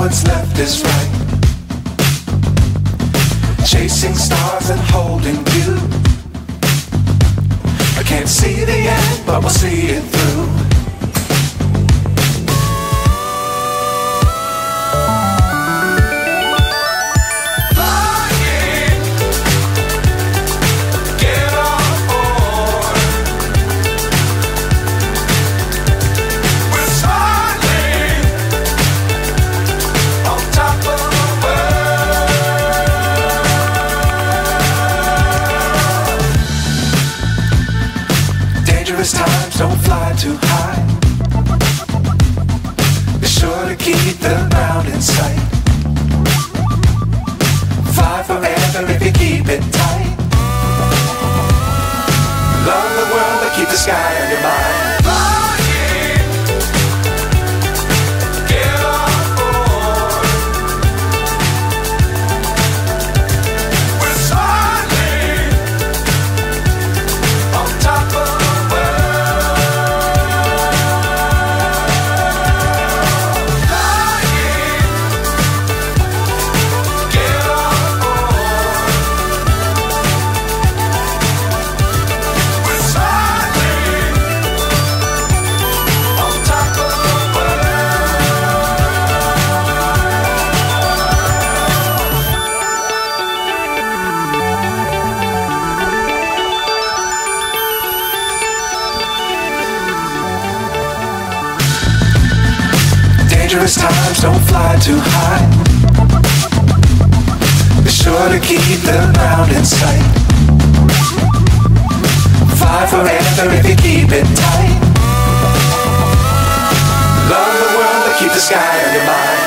what's left is right. Chasing stars and holding you. I can't see the end, but we'll see it through. Times don't fly too high. Be sure to keep the ground in sight. Fly forever if you keep it tight. Love the world but keep the sky on your mind. Dangerous times don't fly too high. Be sure to keep the ground in sight. Fly forever if you keep it tight. Love the world but keep the sky on your mind.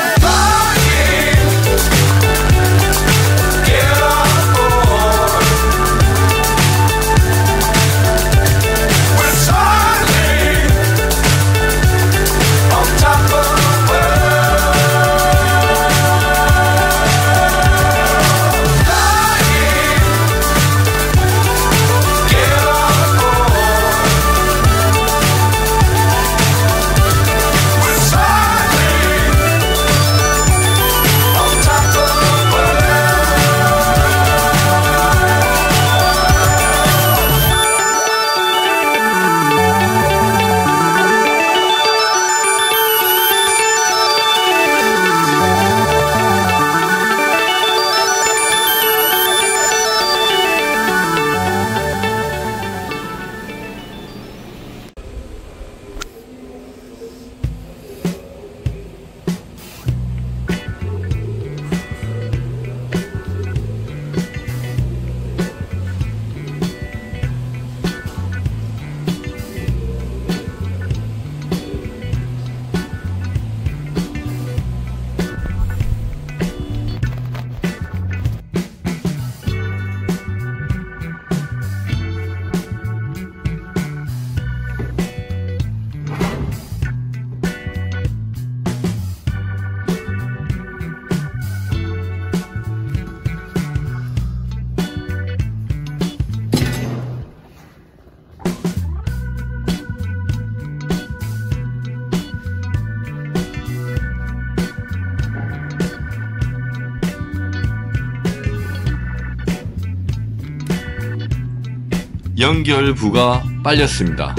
연결부가 빨렸습니다.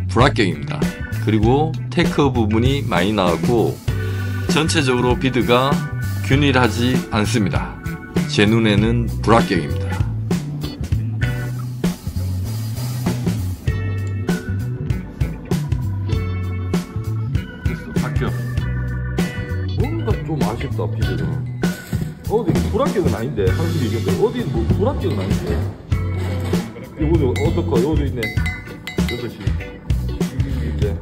불합격입니다. 그리고 테크 부분이 많이 나왔고 전체적으로 비드가 균일하지 않습니다. 제 눈에는 불합격입니다. 합격. 뭔가 좀 아쉽다 비드가. 어디 불합격은 아닌데 한숨이 있는데 어디 뭐 불합격은 아닌데. 요거 어떡하 요거 있네. 6시 있네.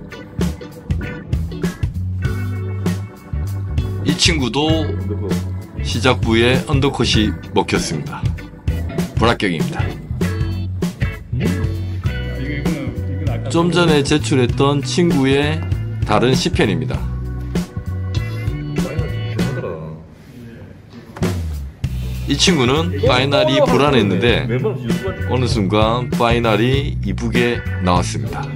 이 친구도 시작부에 언더컷이 먹혔습니다. 불합격입니다. 좀 전에 제출했던 친구의 다른 시편입니다. 이 친구는 파이널이 불안했는데 어느 순간 파이널이 이쁘게 나왔습니다.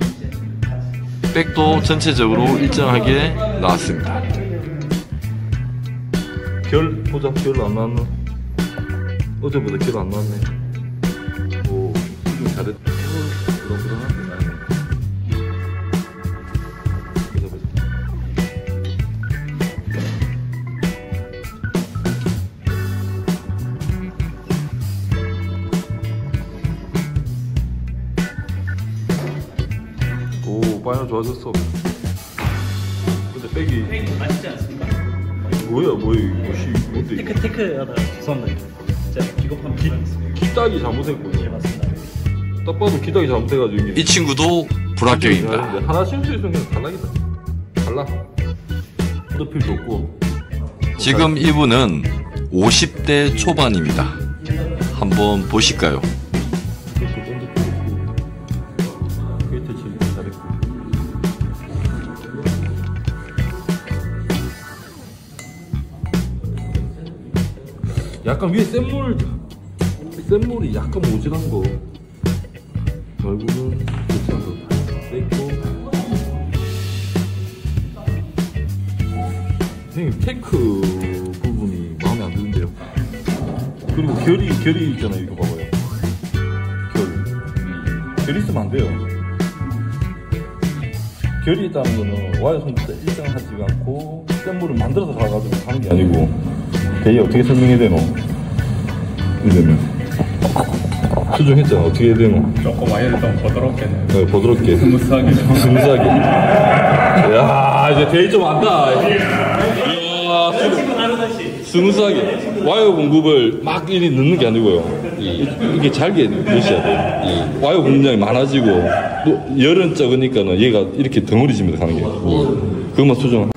백도 전체적으로 일정하게 나왔습니다. 결 보자. 결 안 나왔나? 어제보다 결 안 나왔네. 오, 수중 잘했다. 그럼 아니네. 보자 보자. 오, 파이널 좋아졌어. 근데 백이 맞지 않습니까? 뭐야, 뭔데 이거? 테크하다 죄송합니다. 제가 기겁한 부분이었습니다. 기딱이 잘못했고. 예, 맞습니다. 딱 봐도 기딱이 잘못해가지고 이게. 이 친구도 불합격입니다. 하나 실수 있으면 그냥 탈락이다. 탈락. 언더필도 없고. 지금 이분은 50대 초반입니다. 한번 보실까요? 언더필도 없고. 게이트 칠 잘했고. 약간 위에 샘물이 약간 모질한 거 말고는 괜찮아. 뺐고. 선생님 테크 부분이 마음에 안 드는데요. 그리고 결이 있잖아요. 이거 봐봐요. 결 있으면 안 돼요. 결이 있다는 거는 와이어 손질 때 일정하지가 않고 샘물을 만들어서 가가지고 하는 게 아니고. 대리 어떻게 설명해야 되노? 이러면 수정했잖아. 어떻게 해야 되노? 조금 와이어를 좀 부드럽게 네, 부드럽게 스무스하게 스무스하게. 야, 이제 대리 좀 안다. 이야, 스무스하게 와이어 공급을 막 이리 넣는 게 아니고요. 이게 잘게 넣으셔야 돼요. 와이어 공급량이 많아지고 또 열은 적으니까는 얘가 이렇게 덩어리지면서 가는 게 그것만 수정.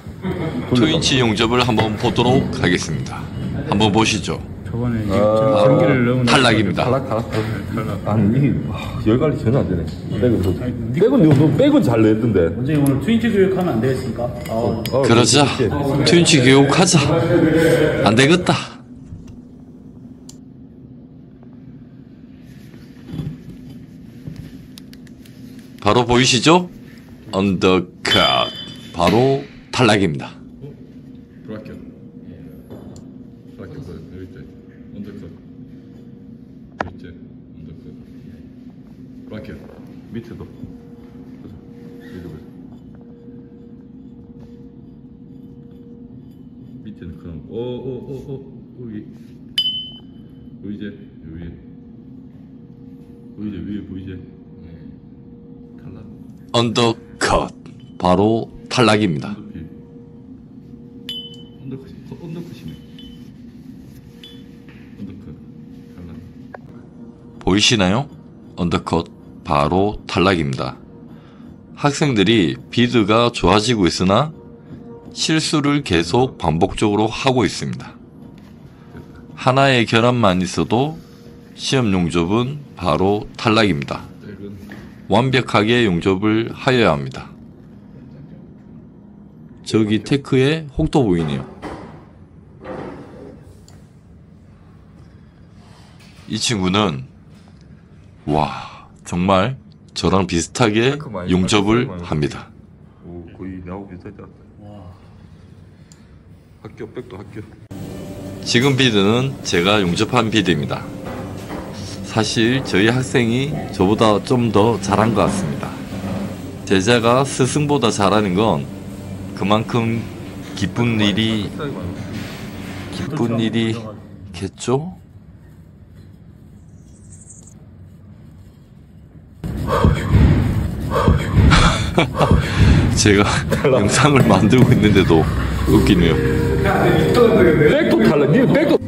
트윈치 용접을 한번 보도록 하겠습니다. 한번 보시죠. 저번에 이제 전기를 넣은 탈락입니다. 탈락. 아니 이게 열 관리 전혀 안 되네. 백은 잘 냈던데. 원장님 오늘 트윈치 교육하면 안 되겠습니까? 그러자. 트윈치 교육하자. 안 되겠다. 바로 보이시죠? 언더컷. 바로 탈락입니다. 브라켓 보여. 여기 있대. 언더컷. 여기 있지. 언더컷. 브라켓 밑에도. 보자. 여기도 보자. 밑에는 그럼. 여기. 보이지? 여기. 보이지? 위에 보이지? 탈락. 언더컷. 바로 탈락입니다. 언더컷이네. 언더컷 탈락. 보이시나요? 언더컷 바로 탈락입니다. 학생들이 비드가 좋아지고 있으나 실수를 계속 반복적으로 하고 있습니다. 하나의 결함만 있어도 시험 용접은 바로 탈락입니다. 완벽하게 용접을 하여야 합니다. 저기 테크에 혹도 보이네요. 이 친구는 와 정말 저랑 비슷하게 용접을 합니다. 오, 거의 나하고 비슷하지 않다. 학교 백도 학교. 지금 비드는 제가 용접한 비드입니다. 사실 저희 학생이 저보다 좀 더 잘한 것 같습니다. 제자가 스승보다 잘하는 건 그만큼 기쁜 일이겠죠? 제가 영상을 만들고 있는데도 웃기네요. 백도 탈락. 니 백도.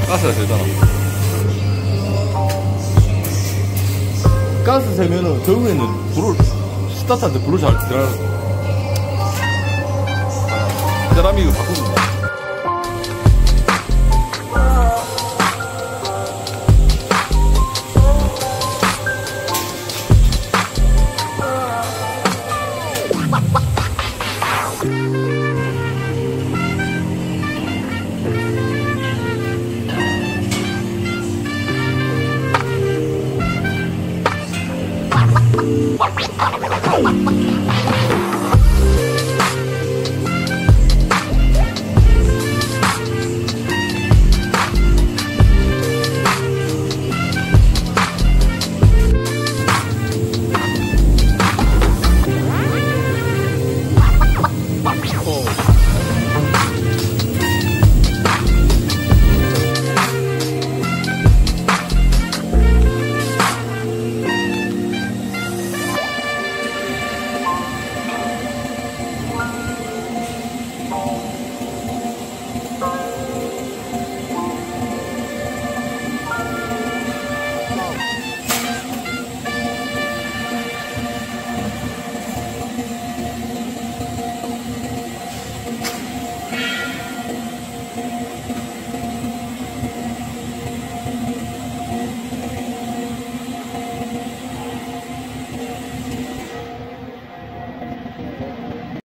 가스가 되잖아. 가스 세면은 결국에는 불을 스타트할 때 불을 잘 들어가는 사람이 이거 바꾸는다.